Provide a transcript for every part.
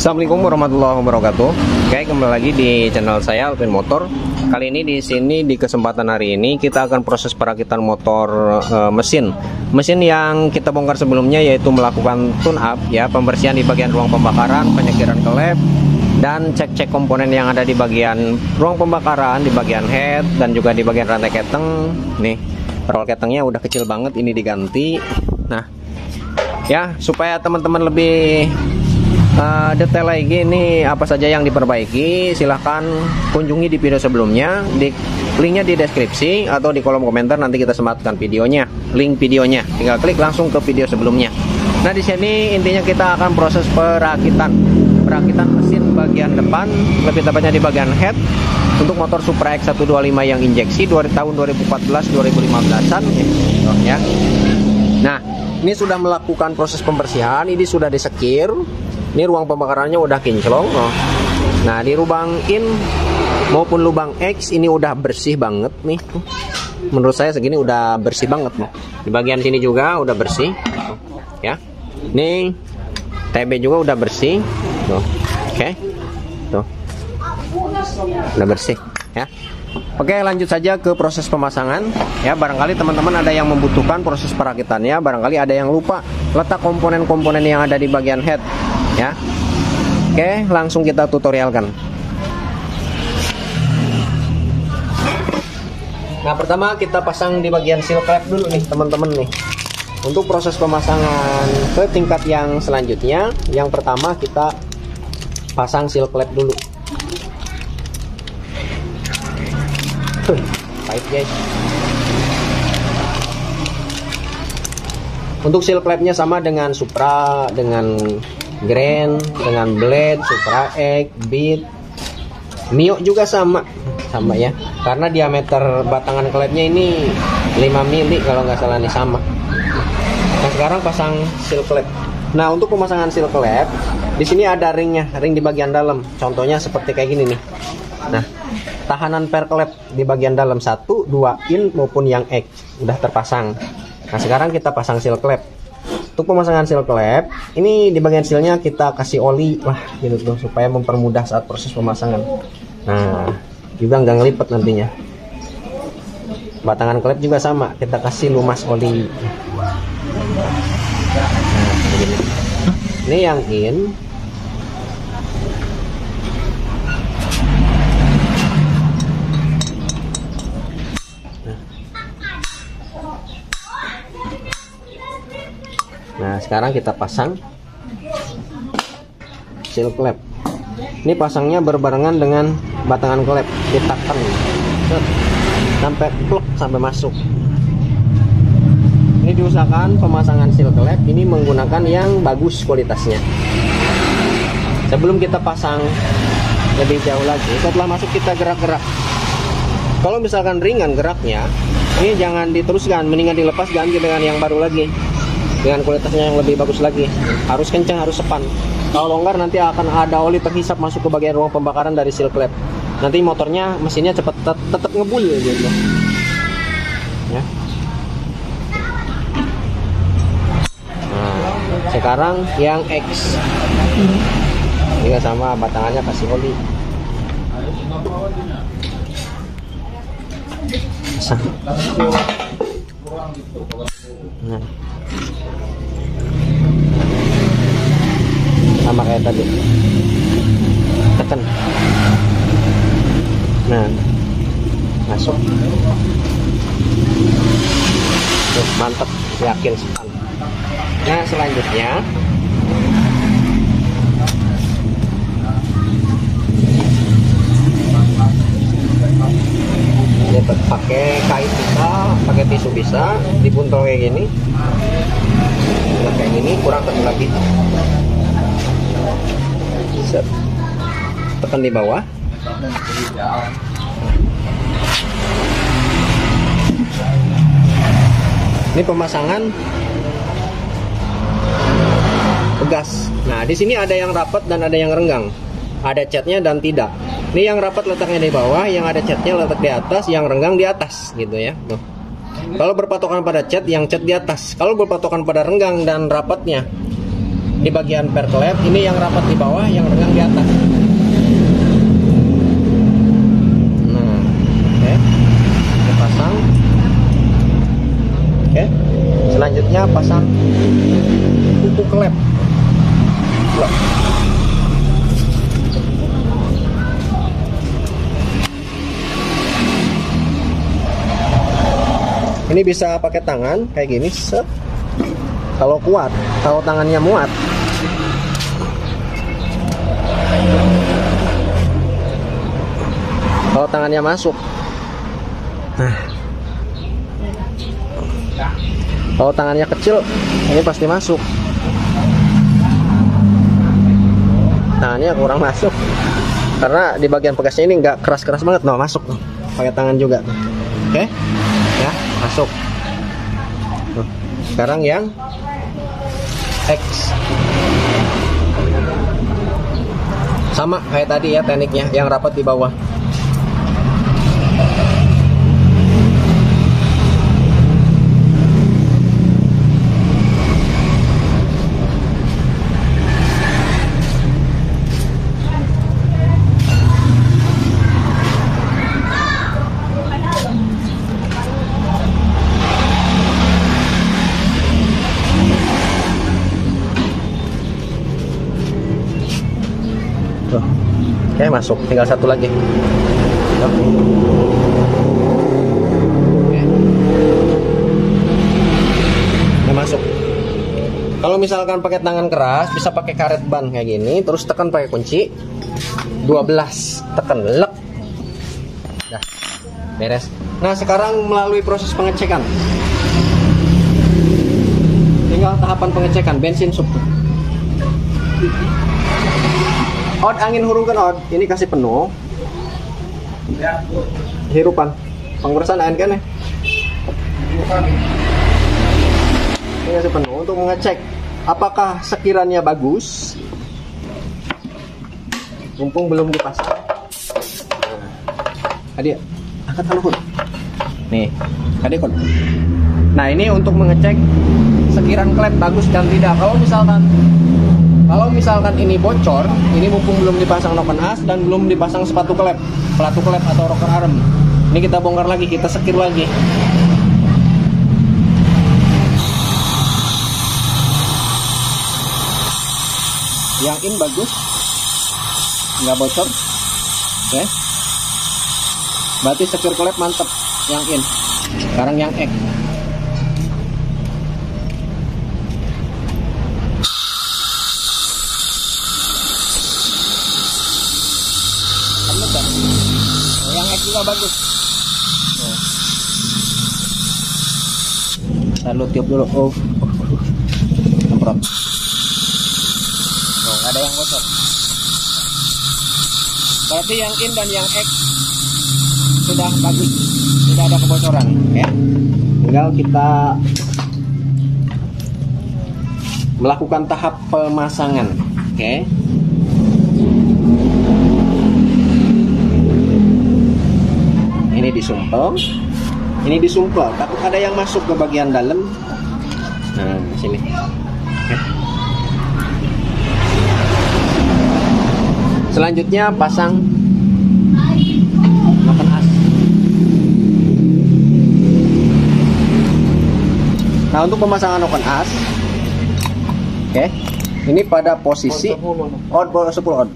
Assalamualaikum warahmatullahi wabarakatuh. Oke, kembali lagi di channel saya Alvin Motor. Kali ini di sini di kesempatan hari ini kita akan proses perakitan motor mesin yang kita bongkar sebelumnya, yaitu melakukan tune up ya, pembersihan di bagian ruang pembakaran, penyekiran klep, dan cek-cek komponen yang ada di bagian ruang pembakaran, di bagian head dan juga di bagian rantai keteng. Nih, roll ketengnya udah kecil banget, ini diganti. Nah, ya supaya teman-teman lebih detail lagi ini apa saja yang diperbaiki, silahkan kunjungi di video sebelumnya, di linknya di deskripsi atau di kolom komentar, nanti kita sematkan videonya, link videonya, tinggal klik langsung ke video sebelumnya. Nah, di sini intinya kita akan proses perakitan mesin bagian depan, lebih tepatnya di bagian head untuk motor Supra X125 yang injeksi tahun 2014-2015an ya. Nah, ini sudah melakukan proses pembersihan, ini sudah disekir. Ini ruang pembakarannya udah kinclong. Nah, di lubang in maupun lubang X ini udah bersih banget nih. Menurut saya segini udah bersih banget nih. Di bagian sini juga udah bersih. Ya. Nih TB juga udah bersih. Tuh. Oke. Tuh. Udah bersih ya. Oke, lanjut saja ke proses pemasangan ya. Barangkali teman-teman ada yang membutuhkan proses perakitannya, barangkali ada yang lupa letak komponen-komponen yang ada di bagian head ya. Oke, langsung kita tutorialkan. Nah, pertama kita pasang di bagian seal klep dulu nih teman-teman nih. Untuk proses pemasangan ke tingkat yang selanjutnya, yang pertama kita pasang seal klep dulu. Pahit guys. Untuk seal klepnya sama dengan Supra, dengan Grand, dengan Blade, Supra X, Beat, Mio juga sama ya. Karena diameter batangan klepnya ini 5 mili kalau nggak salah nih, sama. Nah, sekarang pasang seal klep. Nah, untuk pemasangan seal klep, di sini ada ringnya, ring di bagian dalam. Contohnya seperti kayak gini nih. Nah, tahanan per klep di bagian dalam 1, 2 in maupun yang X udah terpasang. Nah, sekarang kita pasang seal klep. Untuk pemasangan seal klep, ini di bagian sealnya kita kasih oli lah gitu tuh, supaya mempermudah saat proses pemasangan. Nah, juga nggak ngelipet nantinya. Batangan klep juga sama, kita kasih lumas oli. Nah, begini. Ini yang in. Nah, sekarang kita pasang seal klep. Ini pasangnya berbarengan dengan batangan klep, ditekan sampai pluk, sampai masuk. Ini diusahakan pemasangan seal klep ini menggunakan yang bagus kualitasnya. Sebelum kita pasang lebih jauh lagi, setelah masuk kita gerak-gerak. Kalau misalkan ringan geraknya, ini jangan diteruskan, mendingan dilepas, ganti dengan yang baru lagi, dengan kualitasnya yang lebih bagus lagi. Harus kencang, harus sepan. Kalau longgar nanti akan ada oli terhisap masuk ke bagian ruang pembakaran dari seal klep. Nanti motornya, mesinnya cepat tetap ngebul gitu ya. Nah, sekarang yang X juga sama, batangannya kasih oli. Nah, sama kayak tadi, tekan. Nah, masuk. Tuh, mantap, yakin sepan. Nah, selanjutnya ini pakai kain bisa, pakai tisu bisa, dibuntel kayak gini. Nah, kayak gini, kurang tekan lagi. Set. Tekan di bawah. Ini pemasangan pegas. Nah, di sini ada yang rapat dan ada yang renggang, ada catnya dan tidak. Ini yang rapat letaknya di bawah, yang ada catnya letak di atas, yang renggang di atas gitu ya. Tuh. Kalau berpatokan pada cat, yang cat di atas. Kalau berpatokan pada renggang dan rapatnya, di bagian perklep. Ini yang rapat di bawah, yang renggang di atas. Nah, oke, dipasang. Oke, selanjutnya pasang kuku klep. Ini bisa pakai tangan kayak gini, set. Kalau kuat, kalau tangannya muat. Kalau tangannya masuk. Nah. Kalau tangannya kecil, ini pasti masuk. Tangannya kurang masuk. Karena di bagian pegasnya ini nggak keras-keras banget, no, masuk tuh. Pakai tangan juga. Oke. Ya, masuk. Tuh. Sekarang yang X. Sama kayak tadi ya tekniknya, yang rapat di bawah. Oke, masuk. Tinggal satu lagi. Oke. Nah, masuk. Kalau misalkan pakai tangan keras, bisa pakai karet ban kayak gini, terus tekan pakai kunci 12, tekan lek. Dah, beres. Nah, sekarang melalui proses pengecekan. Tinggal tahapan pengecekan bensin sub. Od, angin hurungkan od. Ini kasih penuh. Hirupan. Pengurusan angin kan ya? Ini kasih penuh untuk mengecek apakah sekirannya bagus. Mumpung belum dipasang. Adik, angkat luhur. Nih, adik kon. Nah, ini untuk mengecek sekiran klep bagus dan tidak. Kalau misalkan ini bocor, ini mumpung belum dipasang noken as dan belum dipasang sepatu klep, pelatu klep atau rocker arm. Ini kita bongkar lagi, kita sekir lagi. Yang in bagus, nggak bocor, oke. Berarti sekir klep mantep, yang in. Sekarang yang X. Yang X juga bagus. Lalu tiup dulu. Semprot. Nggak ada yang bocor. Berarti yang in dan yang X sudah bagus, tidak ada kebocoran. Ya. Tinggal kita melakukan tahap pemasangan. Oke. Ini disumpel, takut ada yang masuk ke bagian dalam. Nah, sini. Oke. Selanjutnya pasang noken as. Nah, untuk pemasangan noken as, oke, ini pada posisi on 10 on.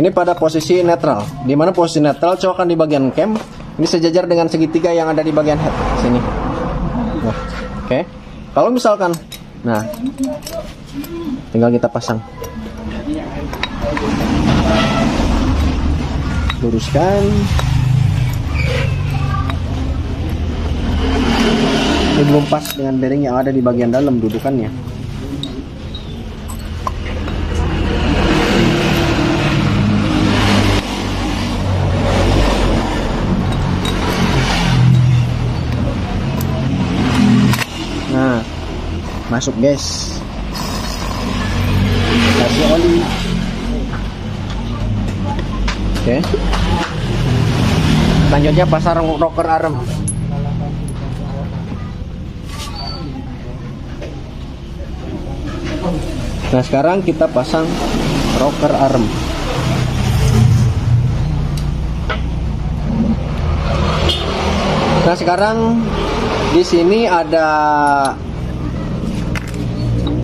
Ini pada posisi netral. Di mana posisi netral? Colokan di bagian cam. Ini sejajar dengan segitiga yang ada di bagian head sini. Nah, oke. Kalau misalkan, nah, tinggal kita pasang. Luruskan. Ini belum pas dengan bearing yang ada di bagian dalam dudukannya. Nah, masuk guys. Kasih oli. Oke. Selanjutnya pasang rocker arm. Nah sekarang kita pasang rocker arm. Nah sekarang di sini ada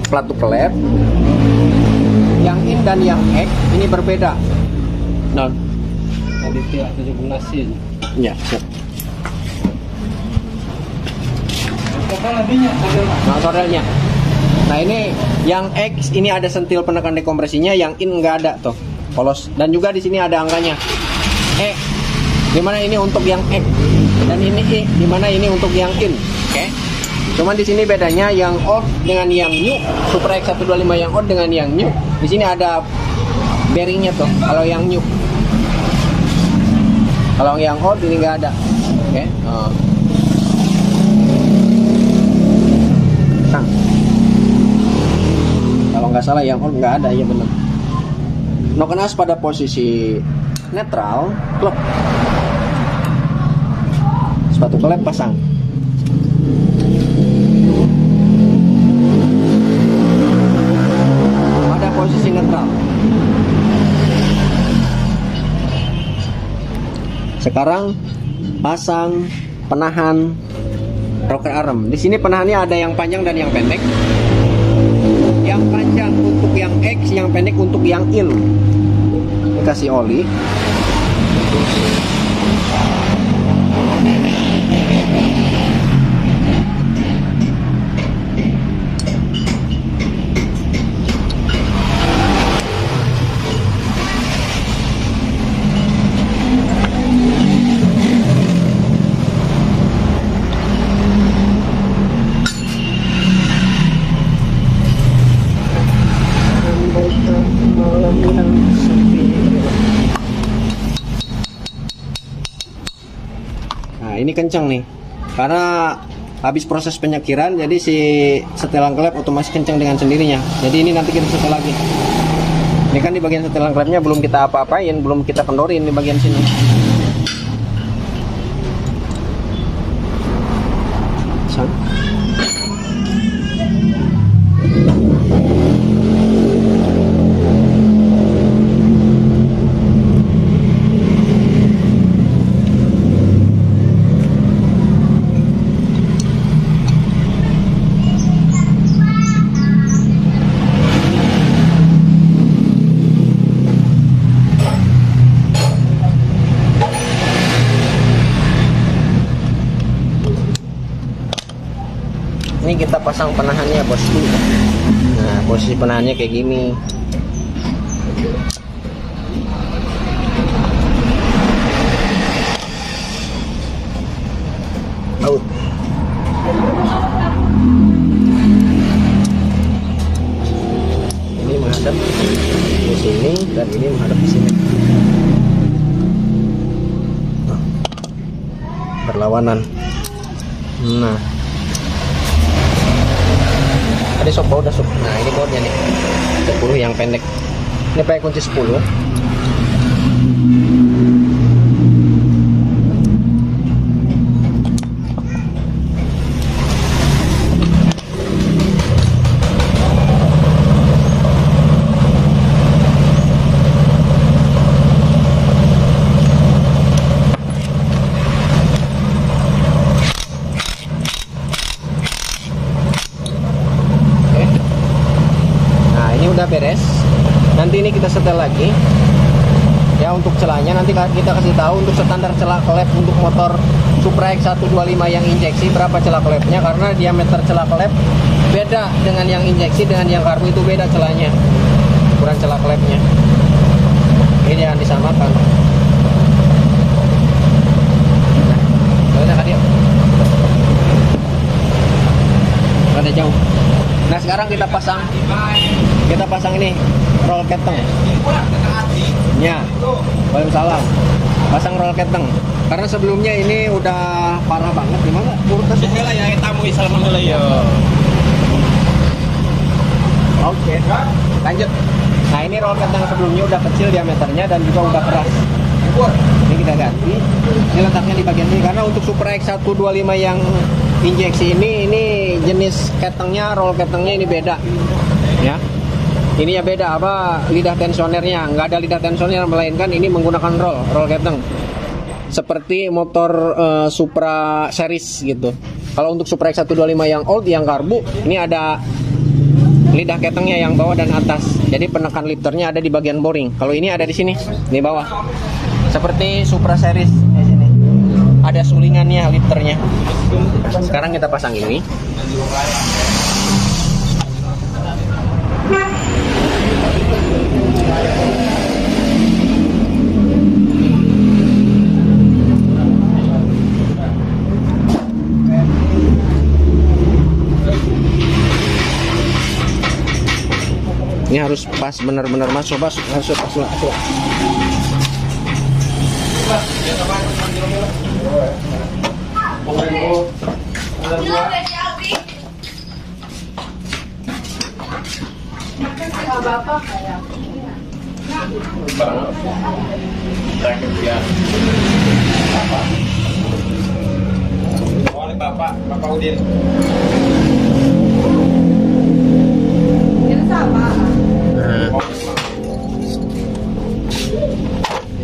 plat klep yang in dan yang X ini berbeda. Nah, Aditya 17 ya, siap. Nah, sorelnya. Nah, ini yang X ini ada sentil penekan dekompresinya, yang in nggak ada tuh. Polos. Dan juga di sini ada angkanya. Dimana ini untuk yang X dan ini dimana ini untuk yang in. Oke. Cuman di sini bedanya yang old dengan yang new. Super X 125 yang old dengan yang new. Di sini ada bearingnya tuh. Kalau yang new. Kalau yang old ini nggak ada. Oke. Nah. Kalau nggak salah yang old nggak ada, ya benar. Noken as pada posisi netral, klep. Sepatu klep pasang. Pada posisi netral. Sekarang pasang penahan rocker arm. Di sini penahannya ada yang panjang dan yang pendek. Yang panjang untuk yang X, yang pendek untuk yang in. Dikasih oli. Nah ini kencang nih, karena habis proses penyakiran, jadi si setelan klep otomatis kencang dengan sendirinya. Jadi ini nanti kita setel lagi. Ini kan di bagian setelan klepnya belum kita apa-apain, belum kita kendorin di bagian sini. Ini kita pasang penahannya bosku. Nah posisi penahannya kayak gini. Out. Ini menghadap ke sini dan ini menghadap ke sini. Berlawanan. Nah. Tadi sob baut dah sob. Nah ini bautnya nih 10 yang pendek. Ini pakai kunci 10. Udah beres. Nanti ini kita setel lagi ya untuk celahnya. Nanti kita kasih tahu untuk standar celah klep untuk motor Supra X 125 yang injeksi berapa celah klepnya, karena diameter celah klep beda dengan yang injeksi, dengan yang karbu itu beda celahnya, ukuran celah klepnya. Ini jangan disamakan. Nah, ada jauh. Nah sekarang kita pasang ini roll keteng ya, waalaikumsalam. Pasang roll keteng karena sebelumnya ini udah parah banget. Gimana urutnya ya tamu Islam ya. Oke, lanjut. Nah ini roll keteng sebelumnya udah kecil diameternya dan juga udah keras. Ini kita ganti. Ini letaknya di bagian ini karena untuk Supra X 125 yang injeksi ini jenis ketengnya, roll ketengnya ini beda ya. Ininya beda, apa, lidah tensionernya nggak ada lidah tensioner, melainkan ini menggunakan roll keteng seperti motor Supra series gitu. Kalau untuk Supra X125 yang old, yang karbu, ini ada lidah ketengnya yang bawah dan atas. Jadi penekan lifternya ada di bagian boring. Kalau ini ada di sini, di bawah. Seperti Supra series di sini. Ada sulingannya lifternya. Sekarang kita pasang ini. Ini harus pas, benar-benar masuk, harus masuk. Bapak Udin.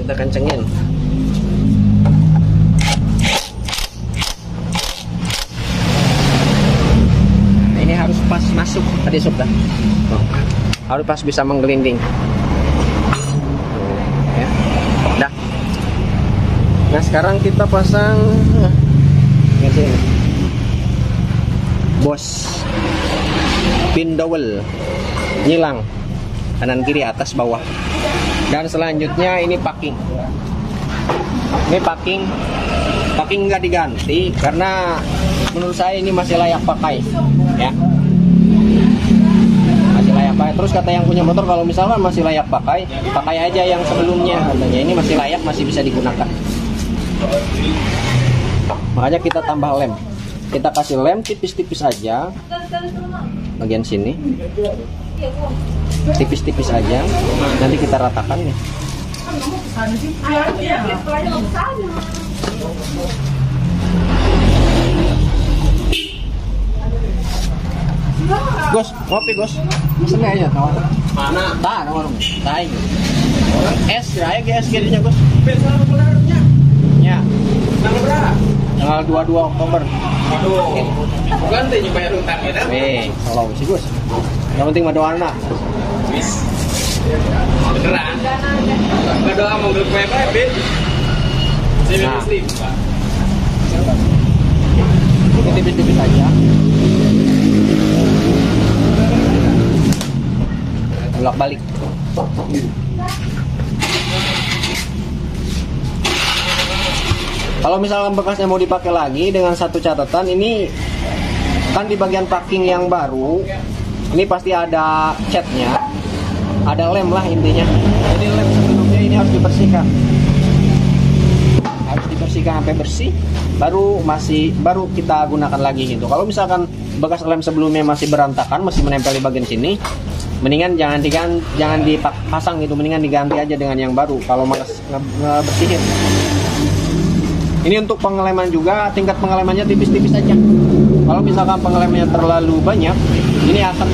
Kita kencengin. Nah, ini harus pas masuk tadi sob dah. Harus pas bisa menggelinding. Ya. Dah. Nah, sekarang kita pasang bos pin dowel nyilang kanan kiri atas bawah. Dan selanjutnya ini packing. Ini packing nggak diganti karena menurut saya ini masih layak pakai, ya. Masih layak pakai. Terus kata yang punya motor, kalau misalkan masih layak pakai aja yang sebelumnya, katanya. Ini masih layak, masih bisa digunakan. Makanya kita tambah lem. Kita kasih lem tipis-tipis aja bagian sini. Tipis-tipis aja, nanti kita ratakan nih. Gus, kopi Gus. Sini aja kawan. Mana? Tak, warung. Tai. Es, raya ke es gerinya Gus. Ya. Tanggal berapa? Tanggal 22 Oktober. Waduh. Ganti bayar utang ya. Tolong sih Gus. Yang penting mah doa anak. Wis. Beneran. Enggak doa mau beli kue bebek. Saya muslim, Pak. Ini tipis-tipis aja. Bolak-balik. Kalau misalkan bekasnya mau dipakai lagi, dengan satu catatan, ini kan di bagian packing yang baru, ini pasti ada catnya, ada lem lah intinya. Jadi lem sebelumnya ini harus dibersihkan, sampai bersih, baru kita gunakan lagi gitu. Kalau misalkan bekas lem sebelumnya masih berantakan, masih menempel di bagian sini, mendingan jangan dipasang gitu, mendingan diganti aja dengan yang baru kalau malas ngebersihin. Ini untuk pengeleman juga, tingkat pengelemannya tipis-tipis aja. Kalau misalkan pengelemannya terlalu banyak, ini akan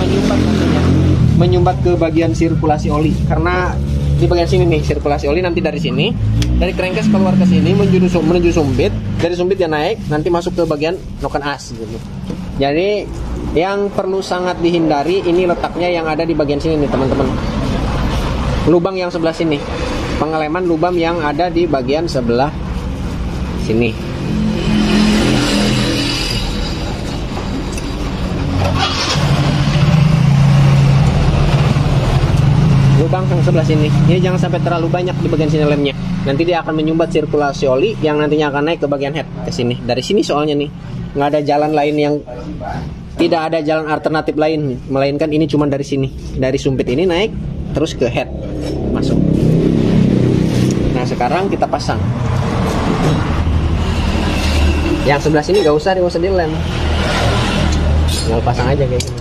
menyumbat ke bagian sirkulasi oli. Karena di bagian sini nih sirkulasi oli, nanti dari sini, dari crankcase keluar ke sini menuju sumbit, dari sumbit dia naik, nanti masuk ke bagian noken as gitu. Jadi yang perlu sangat dihindari ini letaknya yang ada di bagian sini nih teman-teman. Lubang yang sebelah sini, pengeleman lubang yang ada di bagian sebelah sini. Lubang yang sebelah sini, ini jangan sampai terlalu banyak di bagian sini lemnya. Nanti dia akan menyumbat sirkulasi oli yang nantinya akan naik ke bagian head ke sini. Dari sini soalnya nih, nggak ada jalan lain yang tidak ada jalan alternatif lain, melainkan ini cuma dari sini, dari sumpit ini naik terus ke head masuk. Nah sekarang kita pasang. Yang sebelah sini gak usah dilem, tinggal pasang aja kayak gini.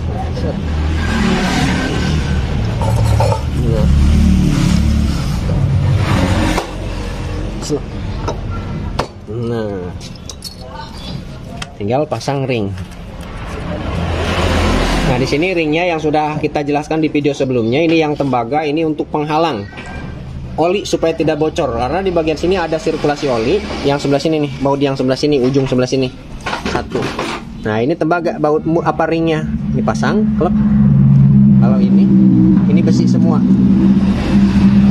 Nah, tinggal pasang ring. Nah, di sini ringnya yang sudah kita jelaskan di video sebelumnya, ini yang tembaga, ini untuk penghalang oli supaya tidak bocor, karena di bagian sini ada sirkulasi oli. Yang sebelah sini nih, baut yang sebelah sini, ujung sebelah sini satu. Nah, ini tembaga, baut apa ringnya dipasang, klep. Kalau ini besi semua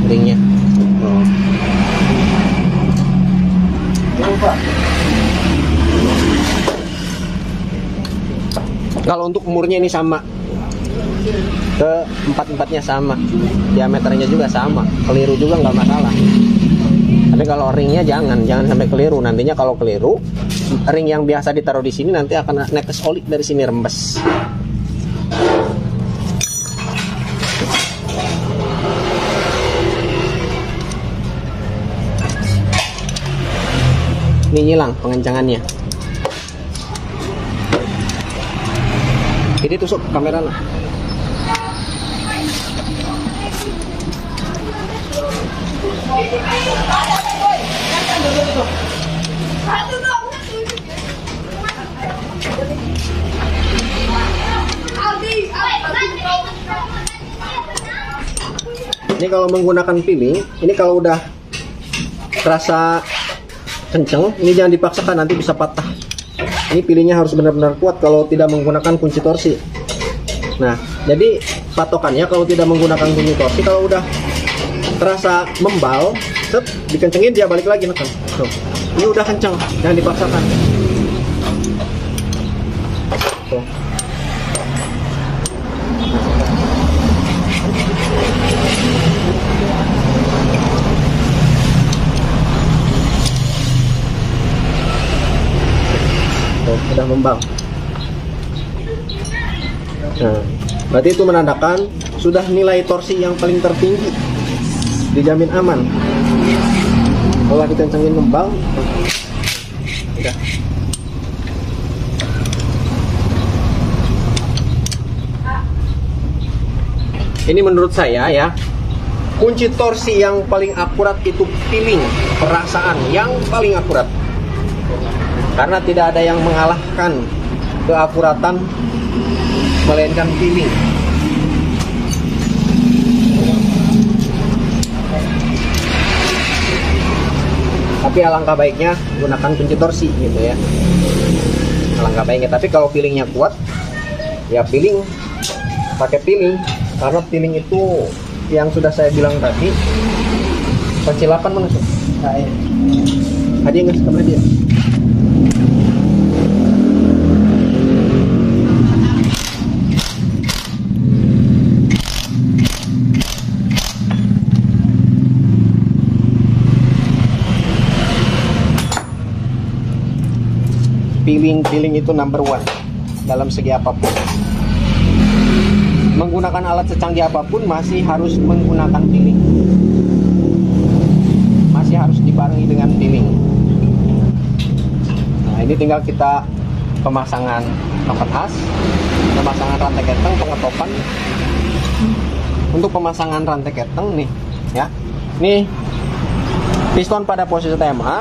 ringnya. Oh. Kalau untuk umurnya ini sama, ke empat-empatnya sama, diameternya juga sama, keliru juga nggak masalah. Tapi kalau ringnya jangan sampai keliru. Nantinya kalau keliru, ring yang biasa ditaruh di sini nanti akan netes oli dari sini, rembes. Ini nyilang pengencangannya. Jadi tusuk kamera lah. Ini kalau menggunakan piling, ini kalau udah terasa kenceng, ini jangan dipaksakan, nanti bisa patah. Ini pilihnya harus benar-benar kuat kalau tidak menggunakan kunci torsi. Nah, jadi patokannya kalau tidak menggunakan kunci torsi, kalau udah terasa membal, set, dikencengin dia balik lagi neken. Tuh. Ini udah kenceng, jangan dipaksakan. Tuh. Sudah membang. Nah, berarti itu menandakan sudah nilai torsi yang paling tertinggi, dijamin aman. Kalau dikencengin membang, udah. Ini menurut saya ya, kunci torsi yang paling akurat itu piling, perasaan yang paling akurat. Karena tidak ada yang mengalahkan keakuratan melainkan piling. Tapi alangkah baiknya gunakan kunci torsi gitu ya. Alangkah baiknya. Tapi kalau pilingnya kuat, ya piling, pakai piling. Karena piling itu yang sudah saya bilang tadi, pencilapan masuk. Hadiah nggak sama dia. Piling itu number one dalam segi apapun. Menggunakan alat secanggih apapun masih harus menggunakan piling. Masih harus dibarengi dengan piling. Nah, ini tinggal kita pemasangan knopet as, pemasangan rantai keteng, pengetopan. Untuk pemasangan rantai keteng nih, ya. Nih piston pada posisi TMA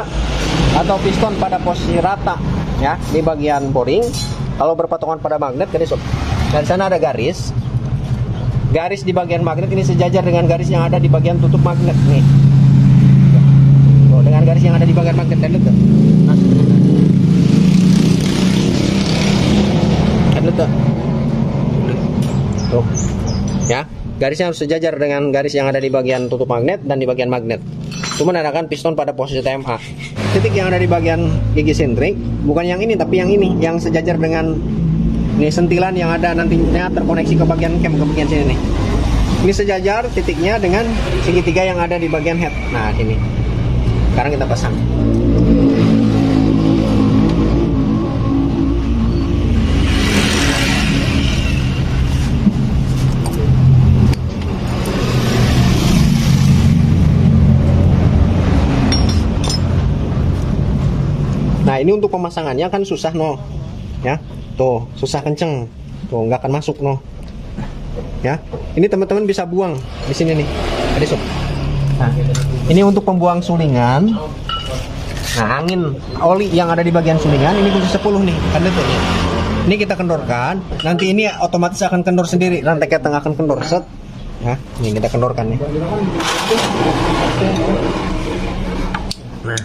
atau piston pada posisi rata. Ya, di bagian boring, kalau berpatongan pada magnet, garis dari sana ada garis di bagian magnet ini sejajar dengan garis yang ada di bagian tutup magnet nih. Tuh, dengan garis yang ada di bagian magnet, lihat tuh. Nah, lihat tuh. Tuh, ya, garisnya harus sejajar dengan garis yang ada di bagian tutup magnet dan di bagian magnet. Itu menandakan piston pada posisi TMA. Titik yang ada di bagian gigi sintrik, bukan yang ini tapi yang ini, yang sejajar dengan ini sentilan yang ada nantinya terkoneksi ke bagian cam, ke bagian sini nih. Ini sejajar titiknya dengan segitiga yang ada di bagian head. Nah, ini. Sekarang kita pasang. Nah, ini untuk pemasangannya kan susah no, ya, tuh susah kenceng, tuh nggak akan masuk no, ya. Ini teman-teman bisa buang di sini nih, ada sob. Nah, ini untuk pembuang sulingan. Nah, angin oli yang ada di bagian sulingan ini kunci 10 nih, kan lihat tuh. Ini kita kendorkan, nanti ini otomatis akan kendor sendiri, rantai keteng akan kendor set. Nah, ini kita kendorkan nih. Nah,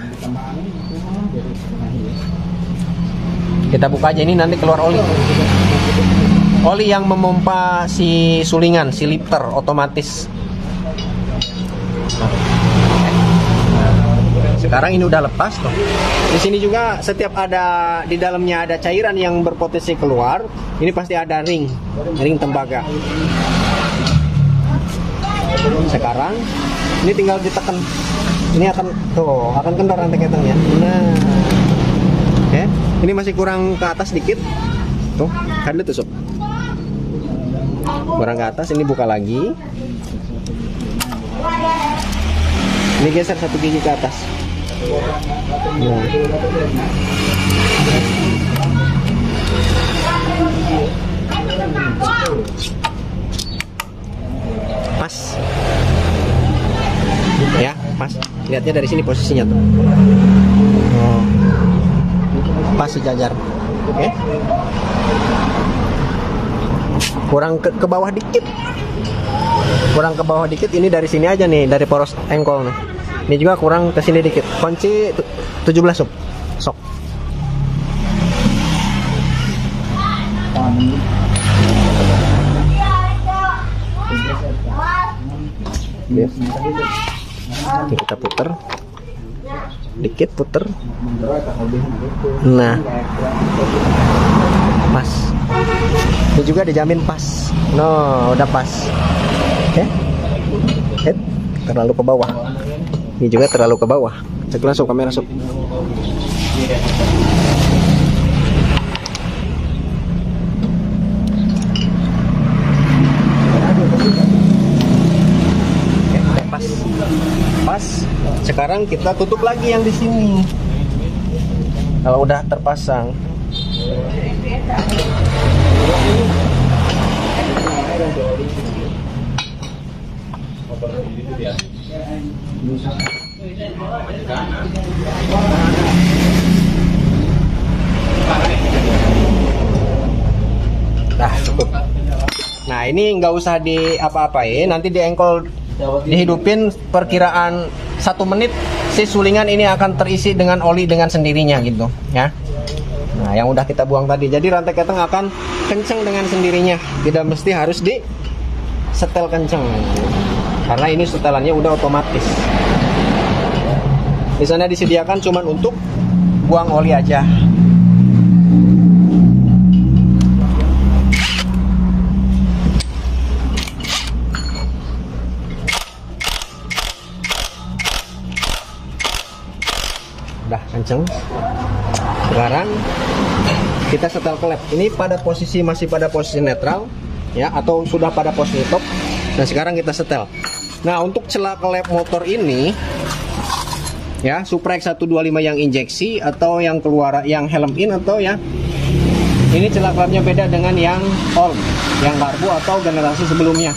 kita buka aja, ini nanti keluar oli. Oli yang memompa si sulingan, si lifter otomatis. Sekarang ini udah lepas tuh. Di sini juga setiap ada di dalamnya ada cairan yang berpotensi keluar, ini pasti ada ring tembaga. Sekarang ini tinggal ditekan. Ini akan kendor rantai ketengnya. Nah. Oke, ini masih kurang ke atas dikit. Tuh, kan itu sob. Kurang ke atas, ini buka lagi. Ini geser satu gigi ke atas. Nah. Pas. Ya, pas. Lihatnya dari sini posisinya tuh. Oh. Pas sejajar. Oke. Kurang ke bawah dikit. Kurang ke bawah dikit, ini dari sini aja nih, dari poros engkol nih. Ini juga kurang ke sini dikit. Kunci 17 sob. Sok. Ini kita puter. Dikit puter. Nah. Pas. Ini juga dijamin pas. No, udah pas. Oke. Terlalu ke bawah. Ini juga terlalu ke bawah. Cek langsung kamera sob. Oke, pas. Pas. Sekarang kita tutup lagi yang di sini. Kalau udah terpasang. Nah, cukup. Nah, ini nggak usah di apa-apain, nanti di engkol dihidupin perkiraan 1 menit, si sulingan ini akan terisi dengan oli dengan sendirinya gitu ya. Nah, yang udah kita buang tadi, jadi rantai keteng akan kenceng dengan sendirinya, tidak mesti harus di setel kenceng karena ini setelannya udah otomatis. Di sana disediakan cuman untuk buang oli aja. Udah kenceng. Sekarang kita setel klep. Ini masih pada posisi netral ya, atau sudah pada posisi top. Nah, sekarang kita setel. Nah, untuk celah klep motor ini ya, Suprex 125 yang injeksi atau yang keluar yang helm in atau ya, ini celah klepnya beda dengan yang old, yang karbu atau generasi sebelumnya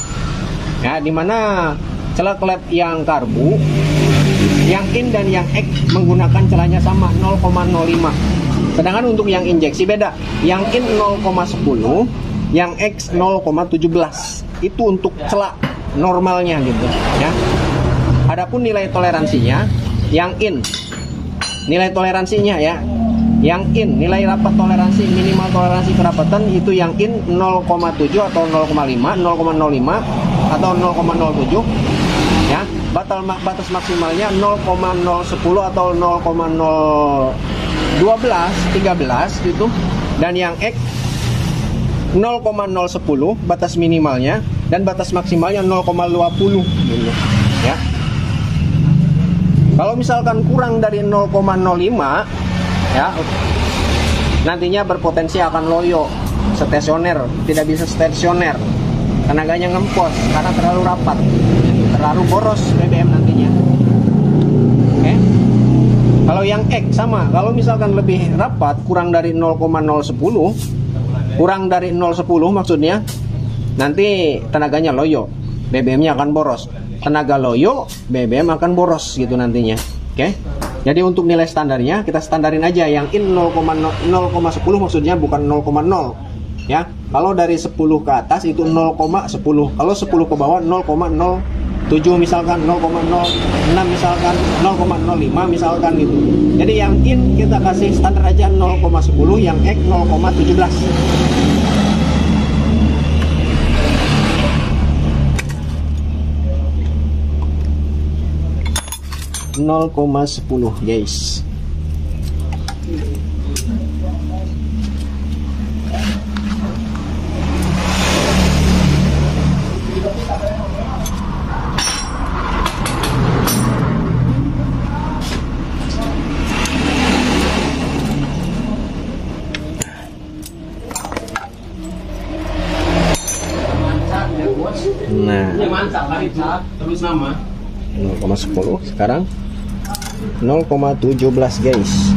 ya, dimana celah klep yang karbu, yang in dan yang X menggunakan celahnya sama 0,05. Sedangkan untuk yang injeksi beda, yang in 0,10, yang X 0,17. Itu untuk celah normalnya gitu ya. Adapun nilai toleransinya, yang in nilai toleransinya ya, yang in nilai rapat toleransi, minimal toleransi kerapatan itu yang in 0,7 atau 0,5, 0,05 atau 0,07 ya. Batas maksimalnya 0,010 atau 0,012, 13 gitu. Dan yang X 0,010 batas minimalnya dan batas maksimalnya 0,20 gitu ya. Kalau misalkan kurang dari 0,05 ya, nantinya berpotensi akan loyo, stasioner, tidak bisa stasioner, tenaganya ngempos karena terlalu rapat, terlalu boros BBM nantinya. Oke. Kalau yang X sama, kalau misalkan lebih rapat, kurang dari 0,010, kurang dari 0,10 maksudnya, nanti tenaganya loyo, BBM-nya akan boros. Tenaga loyo, BBM akan boros gitu nantinya. Oke. Jadi untuk nilai standarnya kita standarin aja yang in 0,10 maksudnya bukan 0,0 ya. Kalau dari 10 ke atas itu 0,10. Kalau 10 ke bawah 0,07 misalkan, 0,06 misalkan, 0,05 misalkan gitu. Jadi yang in kita kasih standar aja 0,10, yang X 0,17. 0,10 guys. Nah, terus nama 0,10 sekarang 0,17 guys.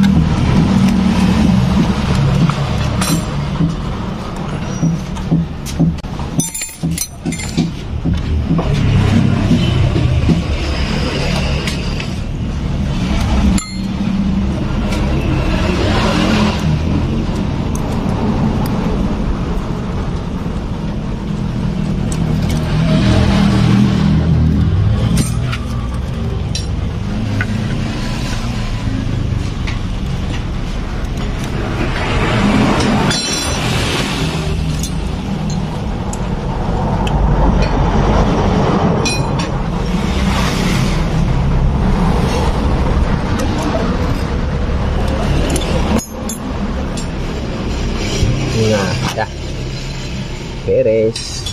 Nah, ya beres.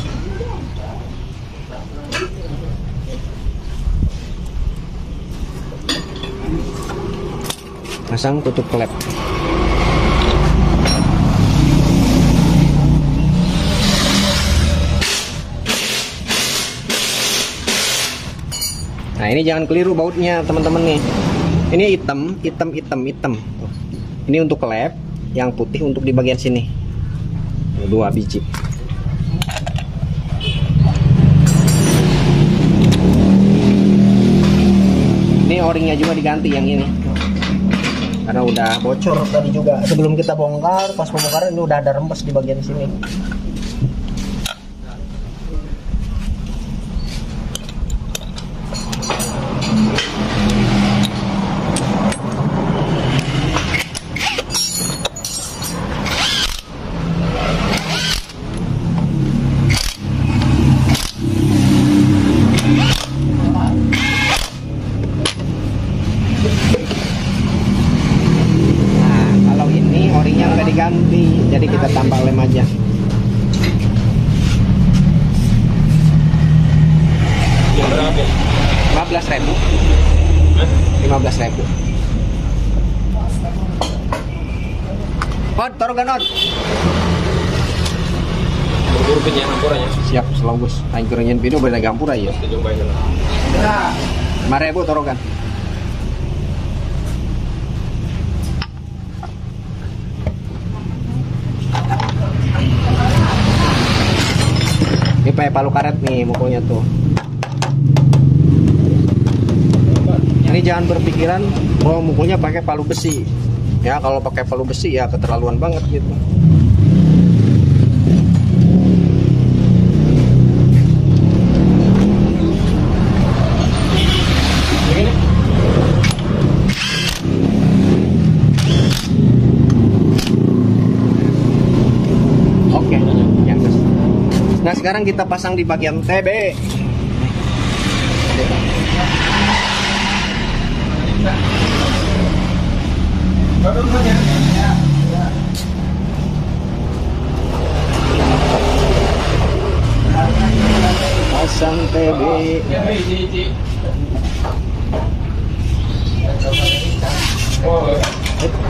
Pasang tutup klep. Nah, ini jangan keliru bautnya teman-teman nih. Ini hitam. Tuh. Ini untuk klep, yang putih untuk di bagian sini. 2 biji. Ini o-ringnya juga diganti yang ini, karena udah bocor tadi juga. Sebelum kita bongkar, pas pembongkaran ini udah ada rembes di bagian sini. Ganti, jadi kita tambah lem aja. Yang berapa? 15.000. 15.000. Od, taruhkan Od. Buru punya hampuranya. Siap, selalu bos. Angkurannya video boleh gampura ya. 5.000 taruhkan. Ini pakai palu karet nih mukulnya tuh. Ini jangan berpikiran bahwa mukulnya pakai palu besi. Ya kalau pakai palu besi ya keterlaluan banget gitu. Oke, yang kes. Nah sekarang kita pasang di bagian TB. Pasang TB.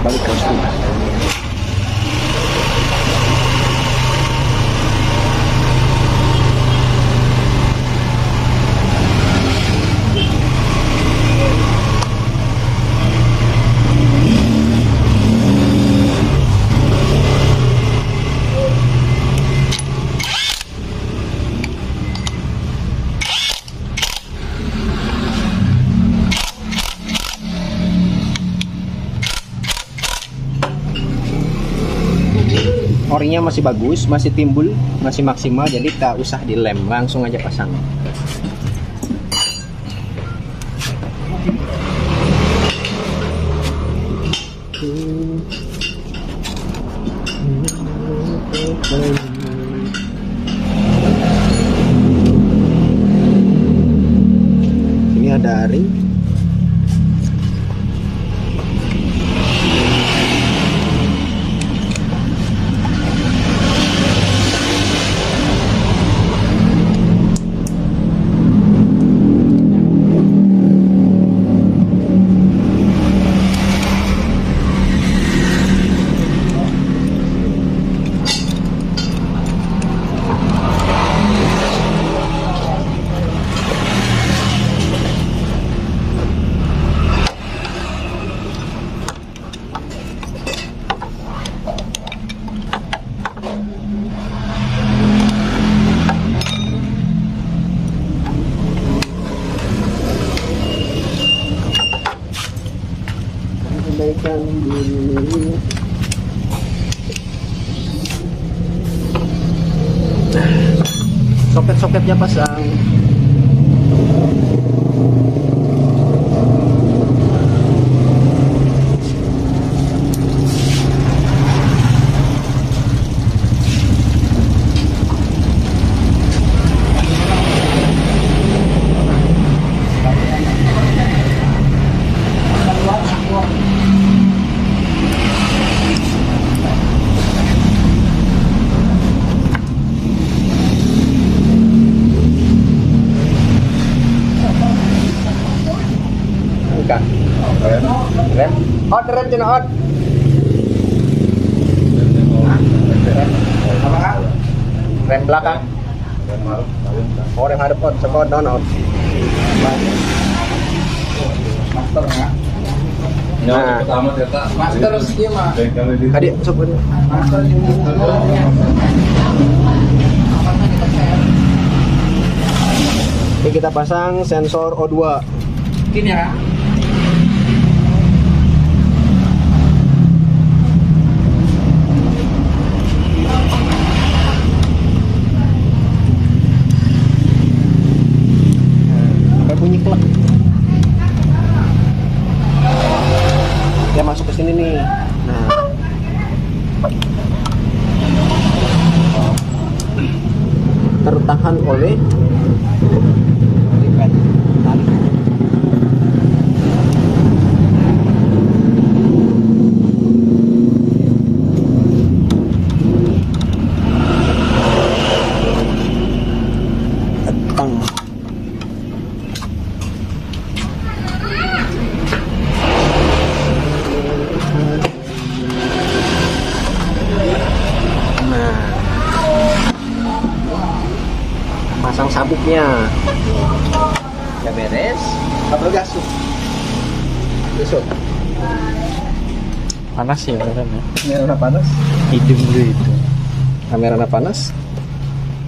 Balik ke sini. orinya masih bagus, masih timbul, masih maksimal, jadi tak usah dilem, langsung aja pasang. Ini ada ring. Soket-soketnya pasang. Rem cina out. Rem belakang. Oh, rem hadap out, sekot down out. Master ya. Nah, Pertama ternyata master dia mah. adik coba dulu. Master Ini kita pasang sensor O2. Ini ya. Bunyi klak. Dia masuk ke sini nih. Nah, tertahan oleh ribet tali. Tang. Pasang sabuknya udah beres, kabel gas besok Panas ya kan ya. kamera panas, Hidung gue itu. kamera panas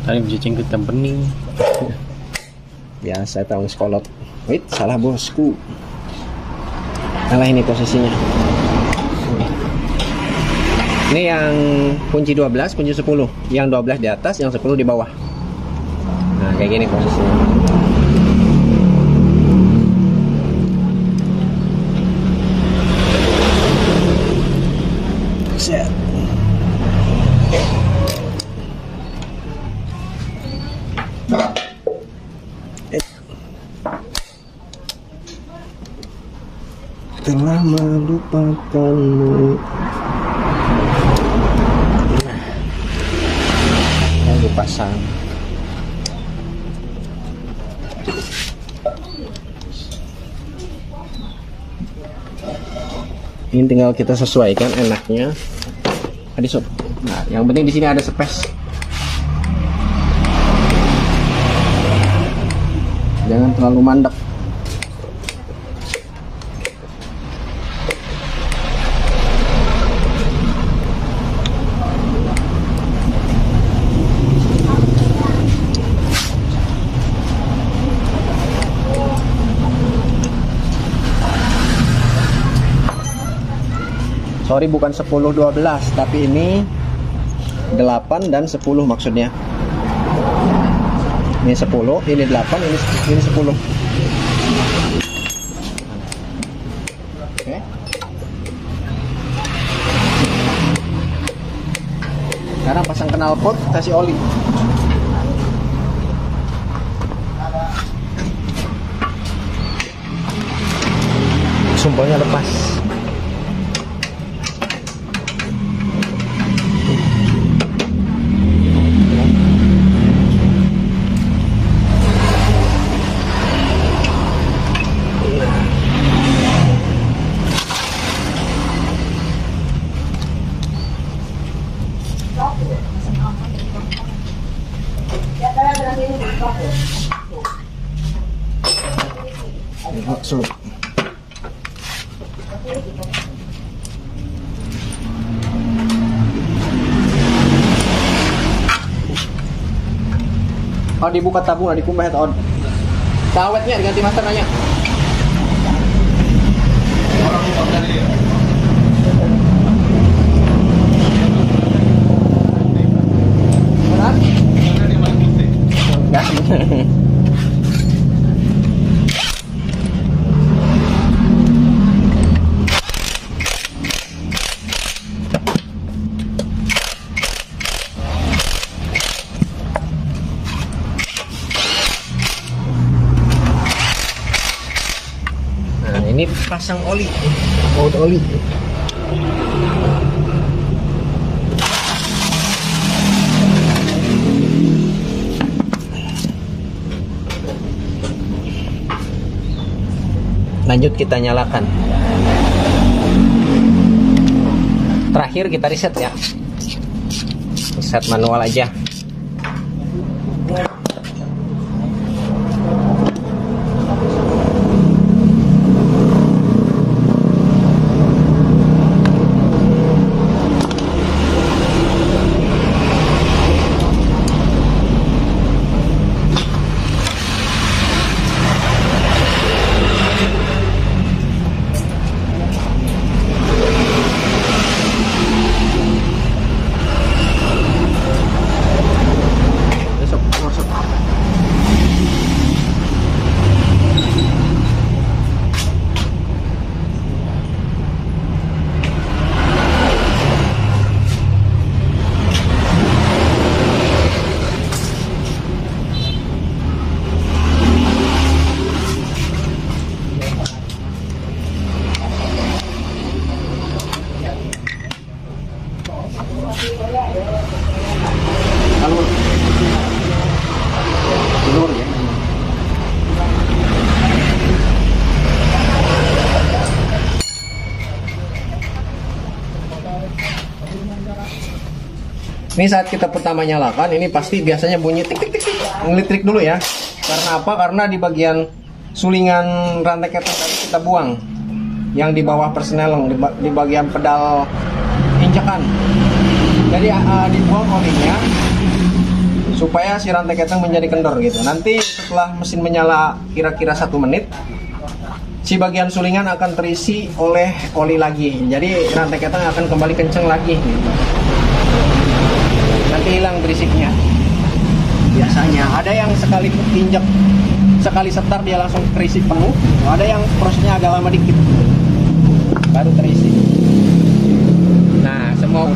Tadi bisa cengket dan bening. biasa tahun sekolot. Wait, salah bosku. Salah ini posisinya. Ini yang kunci 12, kunci 10. Yang 12 di atas, yang 10 di bawah. Nah, kayak gini posisinya. Set. Telah melupakanmu. Nah, lupa pasang. Ini tinggal kita sesuaikan enaknya. Adi sob. Nah, yang penting di sini ada space. Jangan terlalu mandek. Sorry, bukan 10-12, tapi ini 8 dan 10 maksudnya. Ini 10, ini 8, ini 10. Oke. Sekarang pasang knalpot, kasih oli. Sumbolnya lepas. Maksud. Oh, dibuka tabung, dikumbah atau tawetnya diganti master nanya. Benar? Enggak. Ini pasang oli, oli. Lanjut kita nyalakan. Terakhir kita reset ya. Reset manual aja. Kalau telur ya. Ini saat kita pertama nyalakan, ini pasti biasanya bunyi tik tik tik tik, ngelitrik dulu ya. Karena apa? Karena di bagian sulingan rantai keteng tadi kita buang, yang di bawah persneleng, di bagian pedal injakan. Jadi dibuang olinya supaya si rantai keteng menjadi kendor gitu. Nanti setelah mesin menyala kira-kira 1 menit, si bagian sulingan akan terisi oleh oli lagi. Jadi rantai keteng akan kembali kenceng lagi gitu. Nanti hilang berisiknya. Biasanya ada yang sekali injak, sekali setar dia langsung terisi penuh. Ada yang prosesnya agak lama dikit baru terisi. Nah, semua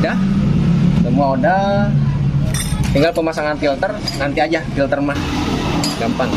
udah, tinggal pemasangan filter. Nanti aja filter mah gampang.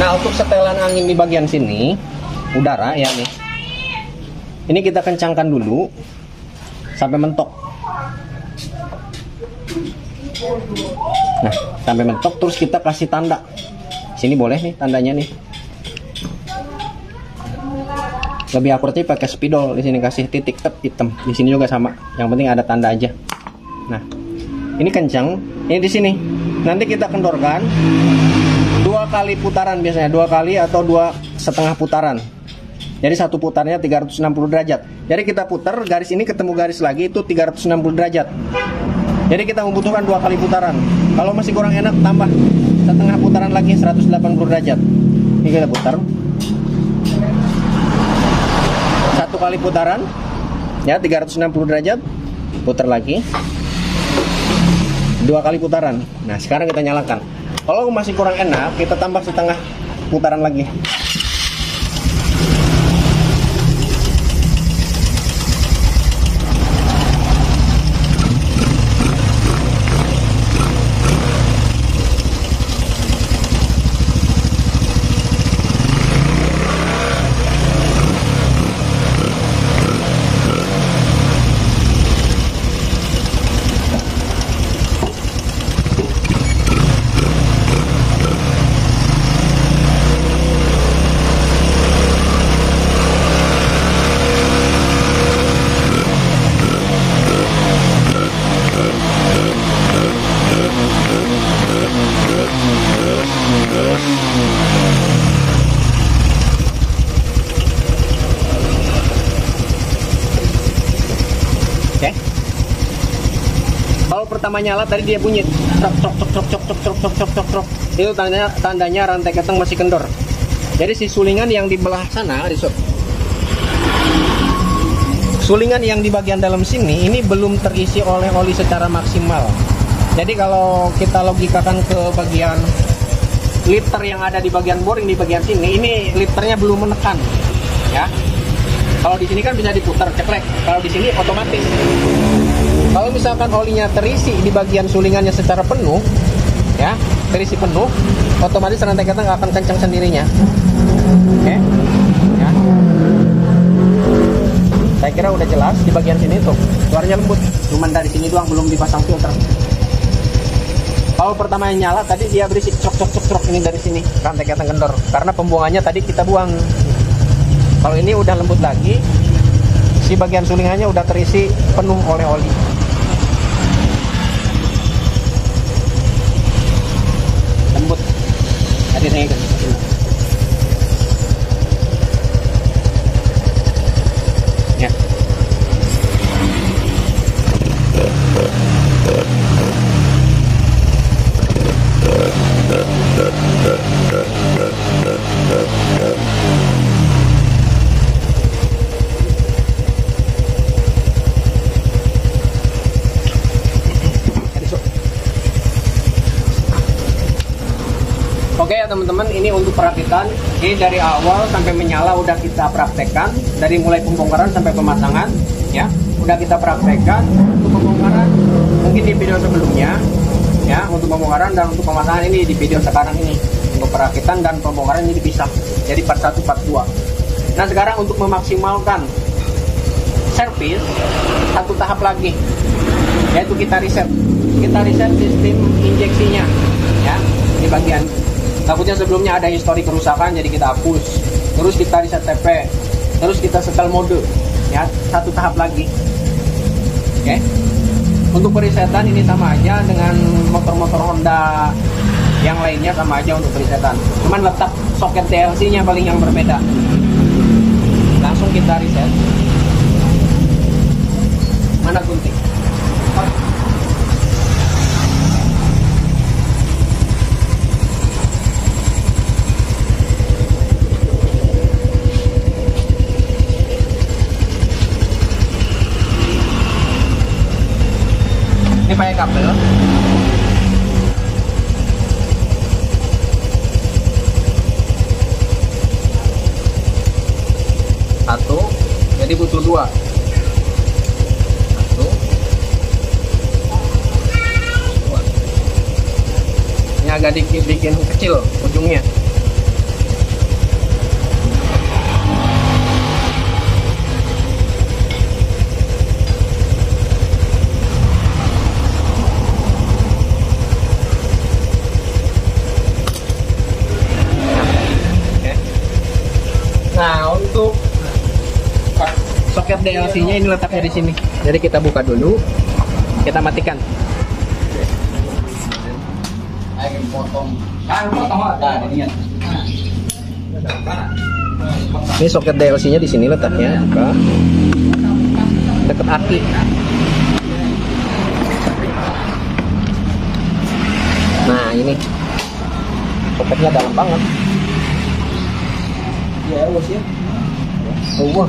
Nah, untuk setelan angin di bagian sini, udara ya nih. Ini kita kencangkan dulu sampai mentok. Nah, sampai mentok terus kita kasih tanda. Sini boleh nih tandanya nih. Lebih akuratnya pakai spidol. Di sini kasih titik tep hitam. Di sini juga sama. Yang penting ada tanda aja. Nah, ini kencang. Ini di sini. Nanti kita kendorkan 2 kali putaran biasanya, 2 kali atau 2,5 putaran. Jadi satu putarnya 360 derajat. Jadi kita putar garis ini ketemu garis lagi itu 360 derajat. Jadi kita membutuhkan 2 kali putaran. Kalau masih kurang enak tambah setengah putaran lagi 180 derajat. Ini kita putar. 1 kali putaran ya 360 derajat. Putar lagi. 2 kali putaran. Nah, sekarang kita nyalakan. Kalau masih kurang enak, kita tambah setengah putaran lagi. Oke. Kalau pertama nyala tadi dia bunyi trok trok trok trok trok trok trok trok trok trok. Itu tandanya rantai keteng masih kendor. Jadi si sulingan yang di belah sana, sulingan yang di bagian dalam sini ini belum terisi oleh oli secara maksimal. Jadi kalau kita logikakan ke bagian lifter yang ada di bagian boring di bagian sini, ini lifternya belum menekan, ya. Kalau di sini kan bisa diputar ceklek. Kalau di sini otomatis. Kalau misalkan olinya terisi di bagian sulingannya secara penuh, ya, terisi penuh, otomatis rantai keteng akan kencang sendirinya. Oke, ya. Saya kira udah jelas di bagian sini tuh suaranya lembut. Cuman dari sini doang belum dipasang filter. Kalau pertama yang nyala tadi dia berisik cok cok cok cok ini dari sini rantai keteng kendor karena pembuangannya tadi kita buang. Kalau ini udah lembut lagi, si bagian sulingannya udah terisi penuh oleh oli. Lembut. Tadi saya ya. Oke ya teman-teman, ini untuk perakitan. Ini dari awal sampai menyala udah kita praktekkan, dari mulai pembongkaran sampai pemasangan, ya. Udah kita praktekkan. Untuk pembongkaran mungkin di video sebelumnya, ya. Untuk pembongkaran dan untuk pemasangan ini di video sekarang ini. Untuk perakitan dan pembongkaran ini dipisah. Jadi part 1, part 2. Nah sekarang untuk memaksimalkan servis, satu tahap lagi, yaitu kita reset. Kita reset sistem injeksinya, ya. Di bagian takutnya sebelumnya ada histori kerusakan, jadi kita hapus. Terus kita reset TP, terus kita setel mode, ya, satu tahap lagi. Oke. Untuk perisetan ini sama aja dengan motor-motor Honda yang lainnya, sama aja untuk perisetan. Cuman letak soket DLC-nya paling yang berbeda. Langsung kita reset. Mana gunting? Ini pakai kabel. Satu, jadi butuh 2. Satu, 2. Ini agak bikin kecil ujungnya. untuk soket DLC-nya ini letaknya di sini. Jadi kita buka dulu, kita matikan. Ini soket DLC-nya di sini letaknya, buka. Dekat aki. Nah ini soketnya dalam banget. Ya, ya. Oh,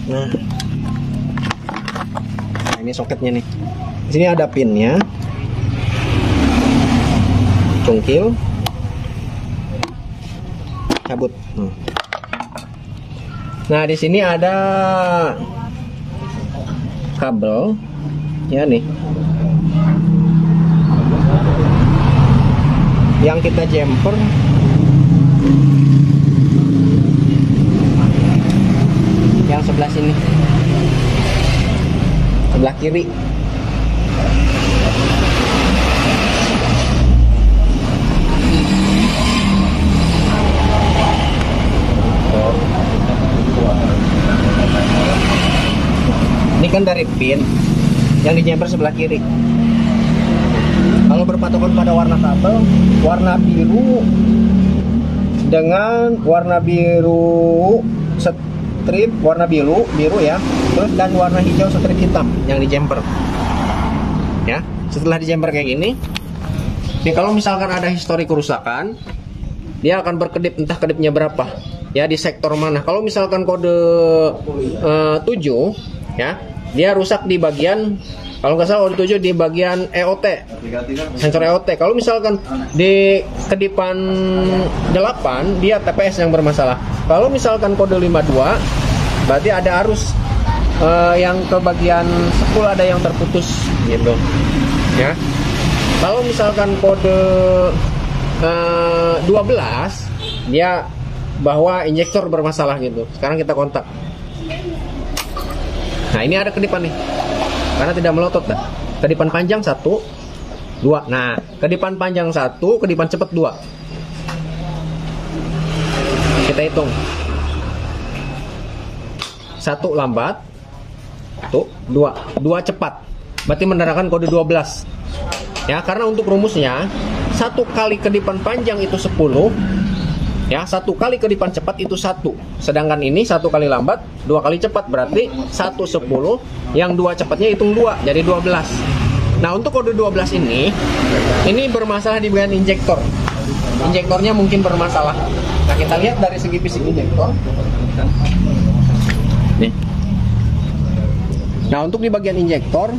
nah, ini soketnya nih. Di sini ada pinnya, cungkil, cabut. Nah, di sini ada kabel, ya nih, yang kita jumper. Yang sebelah sini, sebelah kiri. Ini kan dari pin yang dijemper sebelah kiri. Kalau berpatokan pada warna kabel, warna biru dengan warna biru strip warna biru ya, terus dan warna hijau strip hitam yang dijemper. Ya, setelah dijemper kayak gini, nih kalau misalkan ada histori kerusakan, dia akan berkedip, entah kedipnya berapa, ya di sektor mana. Kalau misalkan kode 7, ya, dia rusak di bagian, kalau nggak salah kode 7 di bagian EOT, sensor EOT. Kalau misalkan di kedipan 8, dia TPS yang bermasalah. Kalau misalkan kode 52, berarti ada arus yang ke bagian spool ada yang terputus gitu, ya. Kalau misalkan kode 12, dia bahwa injektor bermasalah gitu. Sekarang kita kontak. Nah, ini ada kedipan nih, karena tidak melotot dah. Kedipan panjang 1, 2. Nah, kedipan panjang 1, kedipan cepat 2. Kita hitung. 1 lambat, 2 cepat. Berarti menerangkan kode 12. Ya, karena untuk rumusnya 1 kali kedipan panjang itu 10. Ya, 1 kali kedipan cepat itu 1. Sedangkan ini 1 kali lambat, 2 kali cepat, berarti 1 10. Yang 2 cepatnya hitung 2, jadi 12. Nah, untuk kode 12 ini bermasalah di bagian injektor. Injektornya mungkin bermasalah. Nah, kita lihat dari segi fisik injektor. Nih. Nah, untuk di bagian injektor,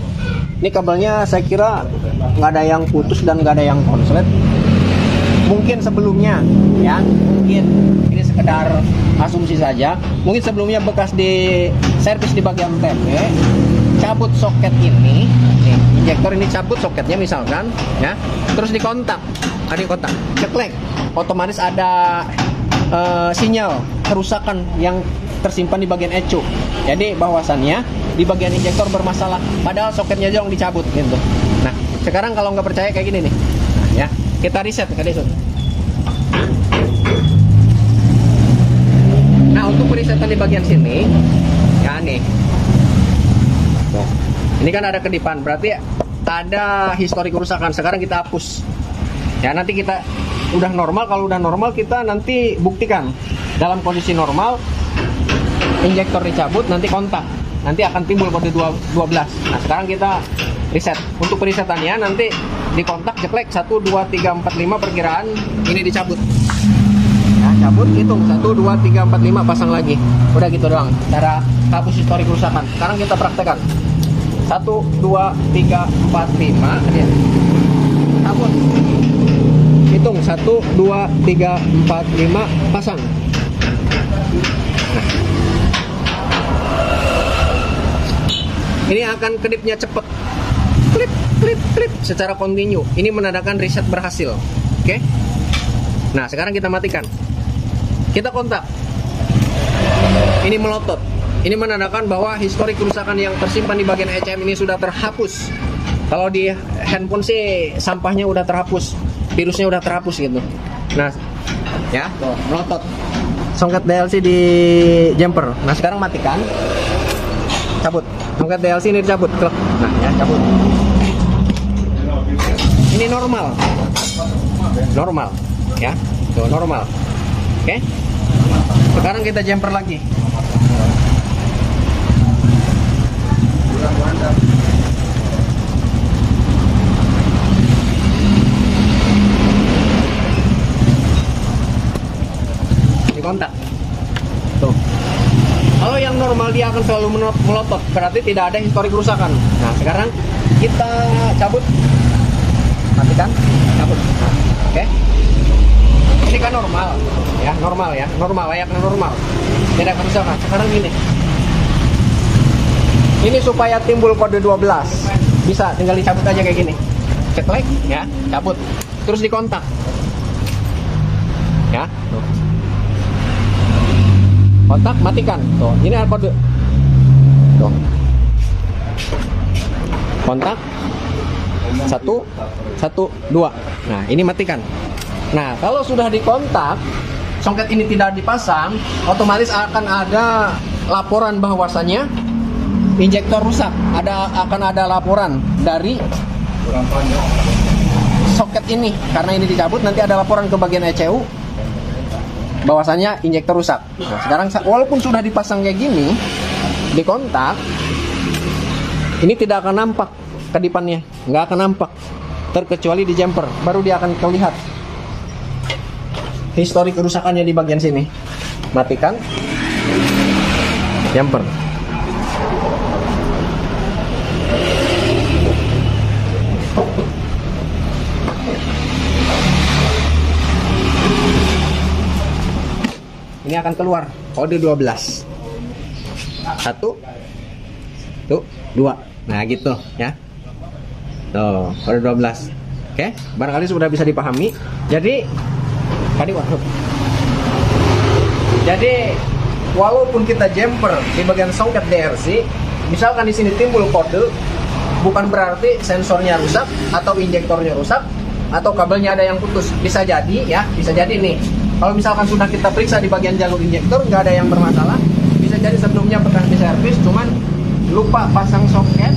ini kabelnya saya kira nggak ada yang putus dan nggak ada yang konslet. Mungkin sebelumnya, ya, mungkin ini sekedar asumsi saja. Mungkin sebelumnya bekas di servis di bagian TP, cabut soket ini, nih, injektor ini cabut soketnya misalkan, ya, terus dikontak, ceklek, otomatis ada sinyal kerusakan yang tersimpan di bagian ECU. Jadi bahwasannya di bagian injektor bermasalah, padahal soketnya aja yang dicabut gitu. Nah, sekarang kalau nggak percaya kayak gini nih, nah, ya, kita reset. Nah, untuk perisetan di bagian sini, ya nih, ini kan ada kedipan, berarti ada histori kerusakan. Sekarang kita hapus. Ya, nanti kita udah normal. Kalau udah normal, kita nanti buktikan dalam kondisi normal, injektor dicabut, nanti kontak, nanti akan timbul kode 12. Nah, sekarang kita reset. Untuk perisetannya nanti dikontak, ceklek 1 2 3 4 5 perkiraan ini dicabut. Ya, cabut, hitung 1 2 3 4 5, pasang lagi. Udah gitu doang cara hapus histori kerusakan. Sekarang kita praktekkan. 1 2 3 4 5, ya. Cabut. Hitung 1 2 3 4 5, pasang. Nah. Ini akan kedipnya cepet. Klip secara kontinu. Ini menandakan reset berhasil. Oke. Nah, sekarang kita matikan. Kita kontak. Ini melotot. Ini menandakan bahwa histori kerusakan yang tersimpan di bagian ECM ini sudah terhapus. Kalau di handphone sih sampahnya udah terhapus, virusnya udah terhapus gitu. Nah, ya, tuh, melotot. Songket DLC di jumper. Nah, sekarang matikan. Cabut. Songket DLC ini dicabut. Klek. Nah, ya, cabut. Ini normal. Normal, ya. Tuh, normal. Oke. Sekarang kita jumper lagi. Kontak. Tuh. Kalau yang normal dia akan selalu melotot, berarti tidak ada histori kerusakan. Nah, sekarang kita cabut. Matikan, cabut. Nah, oke. Ini kan normal, ya, normal ya, normal, layaknya normal. Tidak ada kerusakan. Sekarang gini. Ini supaya timbul kode 12. Bisa tinggal dicabut aja kayak gini. Ceklek, ya, cabut. Terus dikontak. Ya, tuh. Kontak, matikan. Tuh, ini ada kode. Tuh. Kontak. 1, 1, 2. Nah, ini matikan. Nah, kalau sudah dikontak, songket ini tidak dipasang, otomatis akan ada laporan bahwasannya injektor rusak. Akan ada laporan dari soket ini. Karena ini dicabut, nanti ada laporan ke bagian ECU bahwasanya injektor rusak. Nah, sekarang walaupun sudah dipasang kayak gini, dikontak, ini tidak akan nampak kedipannya, nggak akan nampak, terkecuali di jumper, baru dia akan terlihat histori kerusakannya di bagian sini. Matikan jumper. Ini akan keluar kode 12. 1, 2. Nah, gitu ya. Tuh, kode 12. Oke, barangkali sudah bisa dipahami. Jadi walaupun kita jumper di bagian soket DRC, misalkan di sini timbul kode, bukan berarti sensornya rusak atau injektornya rusak atau kabelnya ada yang putus. Bisa jadi ya, bisa jadi nih. Kalau misalkan sudah kita periksa di bagian jalur injektor nggak ada yang bermasalah, bisa jadi sebelumnya pernah diservis, cuman lupa pasang soket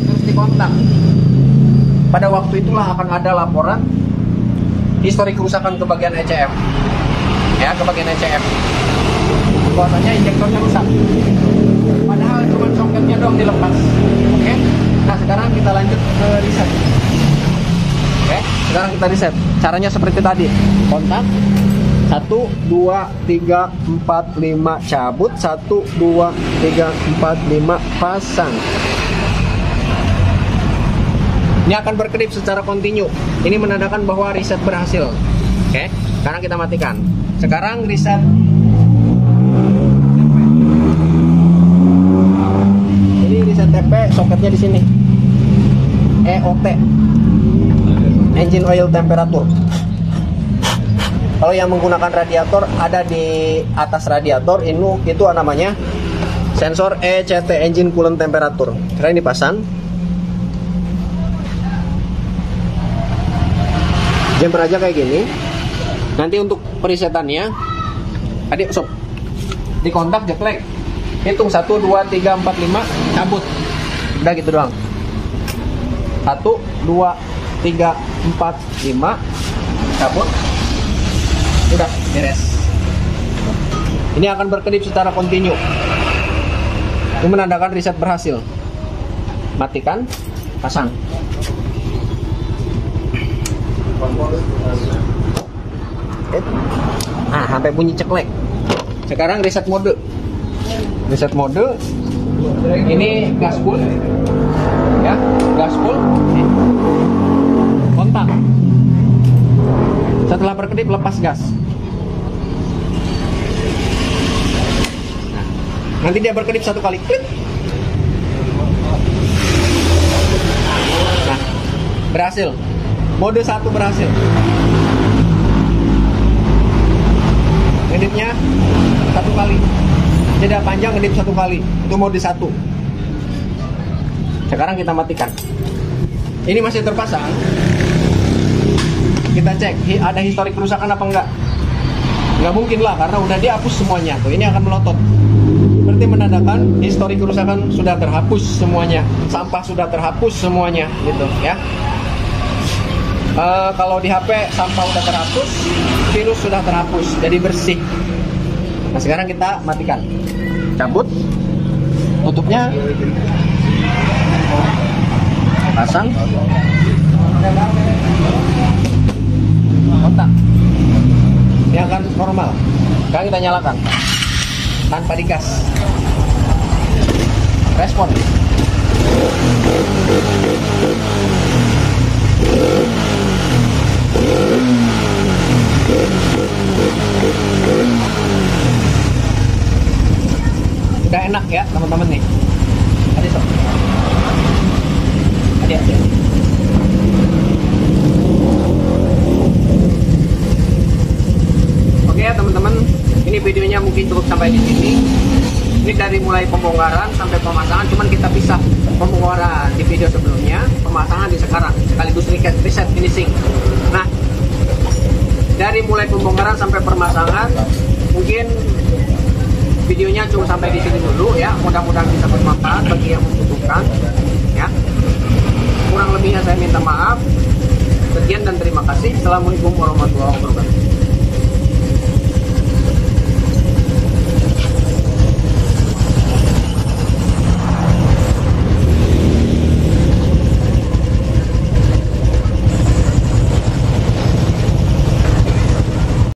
terus dikontak. Pada waktu itulah akan ada laporan histori kerusakan ke bagian ECM, ya, ke bagian ECM. Bahwasanya injektornya rusak. Padahal cuma soketnya doang dilepas. Oke. Nah, sekarang kita lanjut ke reset. Oke, sekarang kita reset. Caranya seperti tadi. Kontak. 1, 2, 3, 4, 5 cabut. 1, 2, 3, 4, 5 pasang. Ini akan berkedip secara kontinu. Ini menandakan bahwa reset berhasil. Oke, sekarang kita matikan. Sekarang reset. Ini reset TP, soketnya di sini. EOT, engine oil temperature. Kalau yang menggunakan radiator, ada di atas radiator itu namanya sensor ECT, engine coolant temperature. Sekarang dipasang. Jumper aja kayak gini. Nanti untuk perisetannya, adik sob, dikontak jeklek, hitung 1, 2, 3, 4, 5, cabut. Udah gitu doang. 1, 2, 3, 4, 5, cabut. Udah beres. Ini akan berkedip secara kontinu. Ini menandakan reset berhasil. Matikan, pasang. Nah, sampai bunyi ceklek. Sekarang reset mode. Reset mode. Ini gas full. Ya, gas full. Kontak. Setelah berkedip, lepas gas. Nah, nanti dia berkedip satu kali, klik. Nah, berhasil. Mode 1 berhasil. Kedipnya satu kali. jeda panjang ngedip 1 kali. Itu mode 1. Sekarang kita matikan. Ini masih terpasang. Kita cek ada historik kerusakan apa enggak. Nggak mungkin lah karena udah dihapus semuanya. Tuh ini akan melotot. Berarti menandakan historik kerusakan sudah terhapus semuanya. Sampah sudah terhapus semuanya gitu ya. Kalau di HP sampah udah terhapus, virus sudah terhapus, jadi bersih. Nah sekarang kita matikan, cabut, tutupnya, pasang, kontak, ini akan normal. Sekarang kita nyalakan, tanpa digas, respon. Udah enak ya teman-teman nih. Adik sob. Adik. Oke ya teman-teman, ini videonya mungkin cukup sampai di sini. Ini dari mulai pembongkaran sampai pemasangan, cuman kita pisah pembongkaran di video sebelumnya, pemasangan di sekarang, sekaligus reset finishing. Nah, dari mulai pembongkaran sampai pemasangan, mungkin videonya cuma sampai di sini dulu ya. Mudah-mudahan bisa bermanfaat bagi yang membutuhkan ya. Kurang lebihnya saya minta maaf. Sekian dan terima kasih. Assalamualaikum warahmatullahi wabarakatuh.